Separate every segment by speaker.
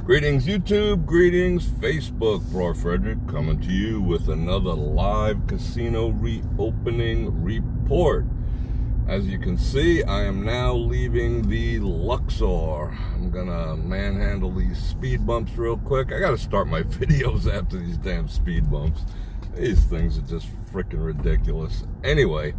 Speaker 1: Greetings YouTube, greetings Facebook, Bror Fredrik coming to you with another live casino reopening report. As you can see, I am now leaving the Luxor. I'm gonna manhandle these speed bumps real quick. I gotta start my videos after these damn speed bumps. These things are just freaking ridiculous. Anyway,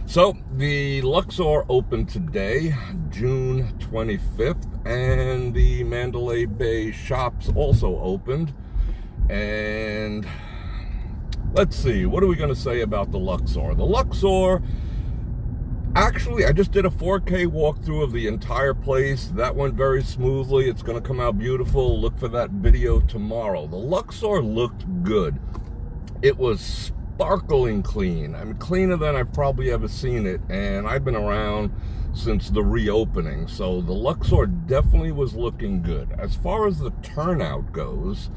Speaker 1: so the Luxor opened today, June 25th, and the Mandalay Bay shops also opened. And let's see, what are we going to say about the Luxor? The Luxor, actually, I just did a 4K walkthrough of the entire place. That went very smoothly. It's going to come out beautiful. Look for that video tomorrow. The Luxor looked good. It was sparkling clean. I mean, cleaner than I've probably ever seen it, and I've been around since the reopening, so the Luxor definitely was looking good. As far as the turnout goes,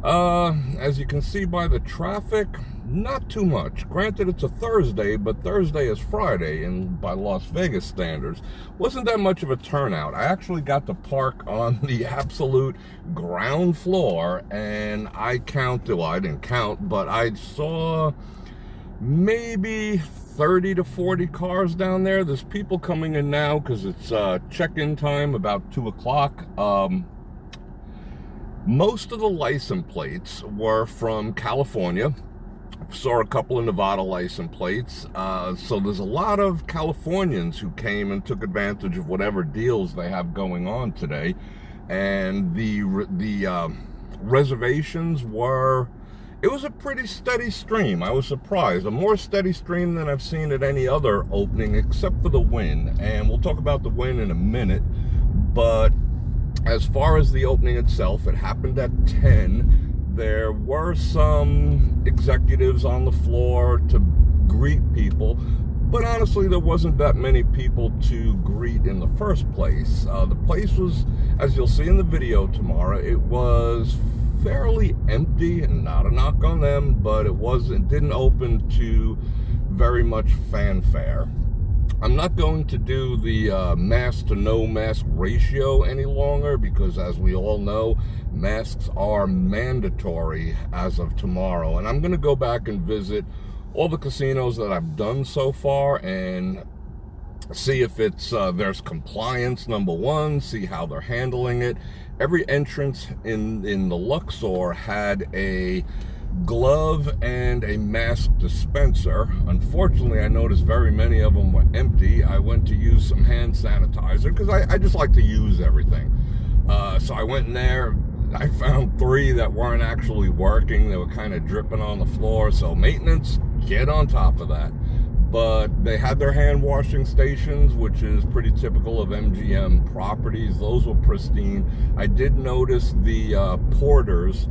Speaker 1: as you can see by the traffic, not too much. Granted, it's a Thursday, but Thursday is Friday, and by Las Vegas standards, wasn't that much of a turnout. I actually got to park on the absolute ground floor, and I counted, well, I didn't count, but I saw maybe 30 to 40 cars down there. There's people coming in now because it's check-in time, about 2 o'clock. Most of the license plates were from California. Saw a couple of Nevada license plates. So there's a lot of Californians who came and took advantage of whatever deals they have going on today. And the reservations were, it was a pretty steady stream. I was surprised. A more steady stream than I've seen at any other opening, except for the Wynn. And we'll talk about the Wynn in a minute. But as far as the opening itself, it happened at 10. There were some executives on the floor to greet people, but honestly, there wasn't that many people to greet in the first place. The place was, as you'll see in the video tomorrow, it was fairly empty, and not a knock on them, but it didn't open to very much fanfare. I'm not going to do the mask to no mask ratio any longer because, as we all know, masks are mandatory as of tomorrow. And I'm going to go back and visit all the casinos that I've done so far and see if it's there's compliance, number one, see how they're handling it. Every entrance in the Luxor had a glove and a mask dispenser. Unfortunately, I noticed very many of them were empty. I went to use some hand sanitizer because I just like to use everything. So I went in there. I found 3 that weren't actually working. They were kind of dripping on the floor. So maintenance, get on top of that. But they had their hand washing stations, which is pretty typical of MGM properties. Those were pristine. I did notice the porters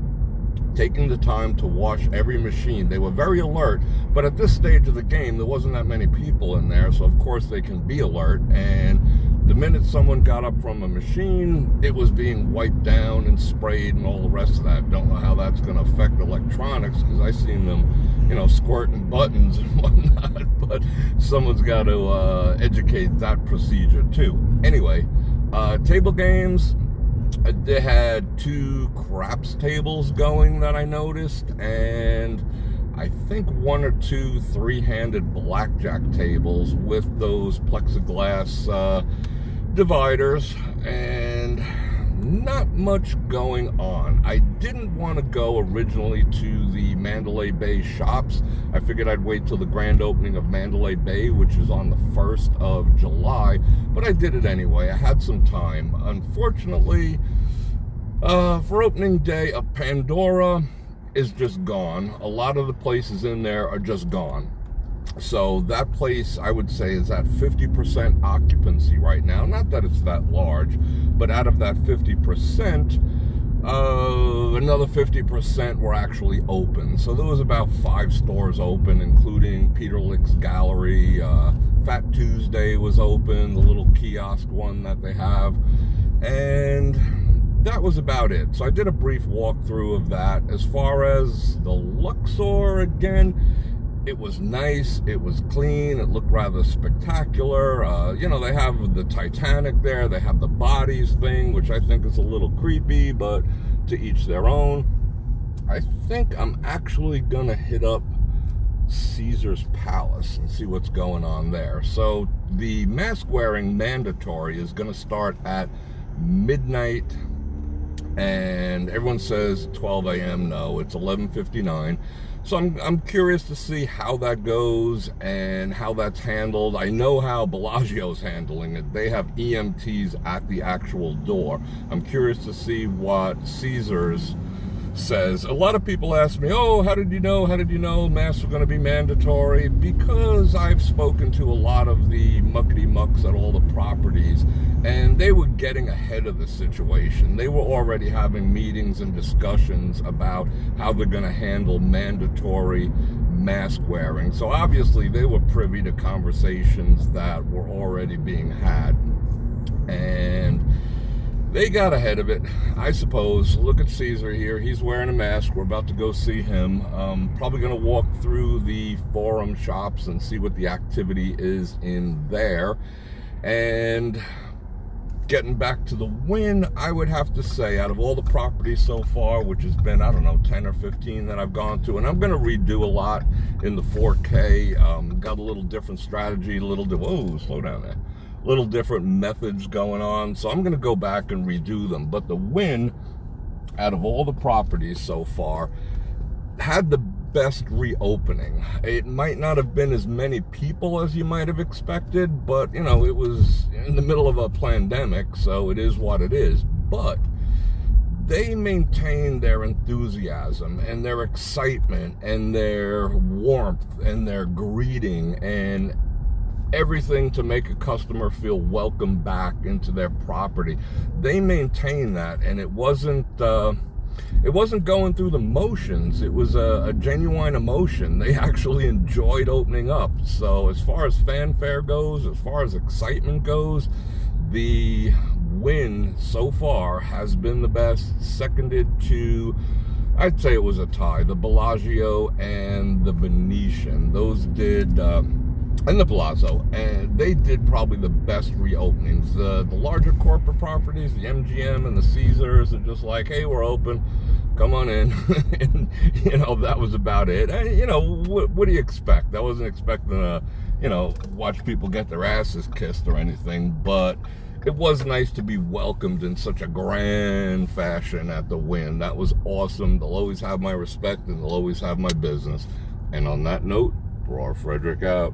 Speaker 1: taking the time to wash every machine. They were very alert, but at this stage of the game, there wasn't that many people in there, so of course they can be alert. And the minute someone got up from a machine, it was being wiped down and sprayed and all the rest of that. Don't know how that's going to affect electronics, because I seen them, you know, squirting buttons and whatnot, but someone's got to educate that procedure too. Anyway, table games, they had 2 craps tables going that I noticed, and I think 1 or 2 3-handed blackjack tables with those plexiglass dividers, and not much going on. I didn't want to go originally to the Mandalay Bay shops. I figured I'd wait till the grand opening of Mandalay Bay, which is on the 1st of July, but I did it anyway. I had some time. Unfortunately, for opening day, a Pandora is just gone. A lot of the places in there are just gone. So that place, I would say, is at 50% occupancy right now. Not that it's that large, but out of that 50%, another 50% were actually open. So there was about 5 stores open, including Peter Lick's Gallery. Fat Tuesday was open, the little kiosk one that they have. And that was about it. So I did a brief walkthrough of that. As far as the Luxor, again, It was nice, it was clean, it looked rather spectacular. They have the Titanic there, they have the bodies thing, which I think is a little creepy, but to each their own. I think I'm actually gonna hit up Caesar's Palace and see what's going on there. So the mask wearing mandatory is gonna start at midnight, and everyone says 12 a.m. No, it's 11:59. So I'm curious to see how that goes and how that's handled. I know how Bellagio's handling it. They have EMTs at the actual door. I'm curious to see what Caesar's says. A lot of people ask me, oh, how did you know masks were going to be mandatory? Because I've spoken to a lot of the muckety-mucks at all the properties, and they were getting ahead of the situation. They were already having meetings and discussions about how they're going to handle mandatory mask wearing. So obviously they were privy to conversations that were already being had, and they got ahead of it, I suppose. Look at Caesar here. He's wearing a mask. We're about to go see him. Probably going to walk through the Forum shops and see what the activity is in there. And getting back to the Wynn, I would have to say, out of all the properties so far, which has been, I don't know, 10 or 15 that I've gone to, and I'm going to redo a lot in the 4K. Got a little different strategy, whoa, slow down there. Little different methods going on, so I'm going to go back and redo them. But the Wynn, out of all the properties so far, had the best reopening. It might not have been as many people as you might have expected, but it was in the middle of a pandemic, so it is what it is. But they maintained their enthusiasm and their excitement and their warmth and their greeting and everything to make a customer feel welcome back into their property. They maintained that, and it wasn't going through the motions. It was a genuine emotion. They actually enjoyed opening up. So as far as fanfare goes, as far as excitement goes, the Wynn so far has been the best, seconded to, I'd say it was a tie, the Bellagio and the Venetian. Those did and the Palazzo, and they did probably the best reopenings. The larger corporate properties, the MGM and the Caesars, are just like, hey, we're open, come on in. And that was about it. And what do you expect? I wasn't expecting to watch people get their asses kissed or anything, but it was nice to be welcomed in such a grand fashion at the Wynn. That was awesome. They'll always have my respect, and they'll always have my business. And on that note, Bror Fredrik out.